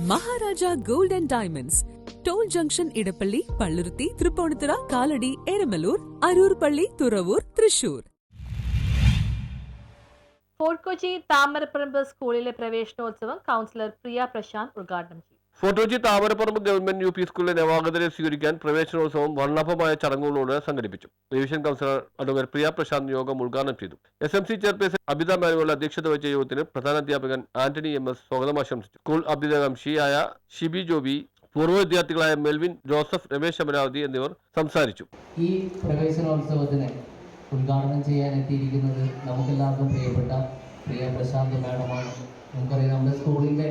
Maharaja gold and diamonds, toll junction, Edappally, Palluruthy, Thrippunithura, Kalady, Eramalloor, Aroor പള്ളി, Thuravoor, Thrissur. Fort Kochi Thamaraparambu സ്കൂളിലെ പ്രവേശനോത്സവം കൗൺസിലർ പ്രിയ പ്രശാന്ത് ഉദ്ഘാടനം ചെയ്തു. Fort Kochi Thamaraparambu government UP സ്കൂളിലെ നവാഗതരെ സ്വീകരിക്കാൻ പ്രവേശനോത്സവം വർണ്ണാഭമായ ചടങ്ങുകളോട് സംഘടിപ്പിച്ചു. Division councillor advocate Priya Prashanth യോഗം ഉദ്ഘാടനം ചെയ്തു. SMC ചെയർപേഴ്സൺ അബിത മാനുവൽ അധ്യക്ഷത വഹിച്ച യോഗത്തിന് പ്രധാനാധ്യാപകൻ ആന്റണി MS സ്വാഗതം ആശംസിച്ചു. സ്കൂൾ അഭ്യുദയകാംക്ഷിയായ ഷിബി ജോബി, പൂർവ്വ വിദ്യാർത്ഥികളായ മെൽവിൻ ജോസഫ്, രമേശ് അമരാവതി എന്നിവർ സംസാരിച്ചു. ഈ പ്രവേശനോത്സവത്തിന് ഉദ്ഘാടനം ചെയ്യാൻ എത്തിയിരിക്കുന്നത് നമുക്കെല്ലാവർക്കും പ്രിയപ്പെട്ട പ്രിയ പ്രശാന്ത് മാഡമാണ്. നമുക്കറിയാം, നമ്മുടെ സ്കൂളിൻ്റെ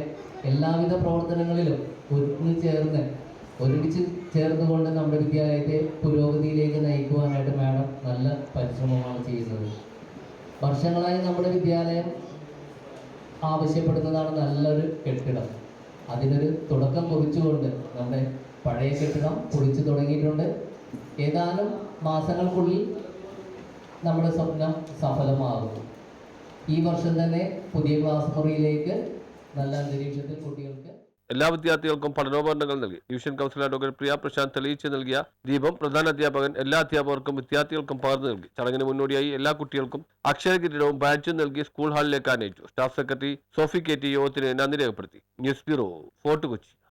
എല്ലാവിധ പ്രവർത്തനങ്ങളിലും ഒരുമിച്ച് ചേർന്നുകൊണ്ട് നമ്മുടെ വിദ്യാലയത്തെ പുരോഗതിയിലേക്ക് നയിക്കുവാനായിട്ട് മാഡം നല്ല പരിശ്രമമാണ് ചെയ്യുന്നത്. വർഷങ്ങളായി നമ്മുടെ വിദ്യാലയം ആവശ്യപ്പെടുന്നതാണ് നല്ലൊരു കെട്ടിടം. അതിനൊരു തുടക്കം കുറിച്ചുകൊണ്ട് നമ്മുടെ പഴയ കെട്ടിടം പൊളിച്ചു തുടങ്ങിയിട്ടുണ്ട്. ഏതാനും മാസങ്ങൾക്കുള്ളിൽ നമ്മുടെ സ്വപ്നം സഫലമാകും. ഈ വർഷം തന്നെ പുതിയ ക്ലാസ് മുറിയിലേക്ക് നല്ല അന്തരീക്ഷത്തിൽ കുട്ടികൾക്ക് എല്ലാ വിദ്യാർത്ഥികൾക്കും പഠനോപകരണങ്ങൾ നൽകി. ഡിവിഷൻ കൗൺസിലർ ഡോക്ടർ പ്രിയ പ്രശാന്ത് തെളിയിച്ച് നൽകിയ ദീപം പ്രധാനാധ്യാപകൻ എല്ലാ അധ്യാപകർക്കും വിദ്യാർത്ഥികൾക്കും പകർന്നു നൽകി. ചടങ്ങിന് മുന്നോടിയായി എല്ലാ കുട്ടികൾക്കും അക്ഷര കിരീടവും ബാഡ്ജും നൽകി സ്കൂൾ ഹാളിലേക്ക് ആനയിച്ചു. സ്റ്റാഫ് സെക്രട്ടറി സോഫി KT യോഗത്തിന് നന്ദി രേഖപ്പെടുത്തി. News bureau, fort Kochi.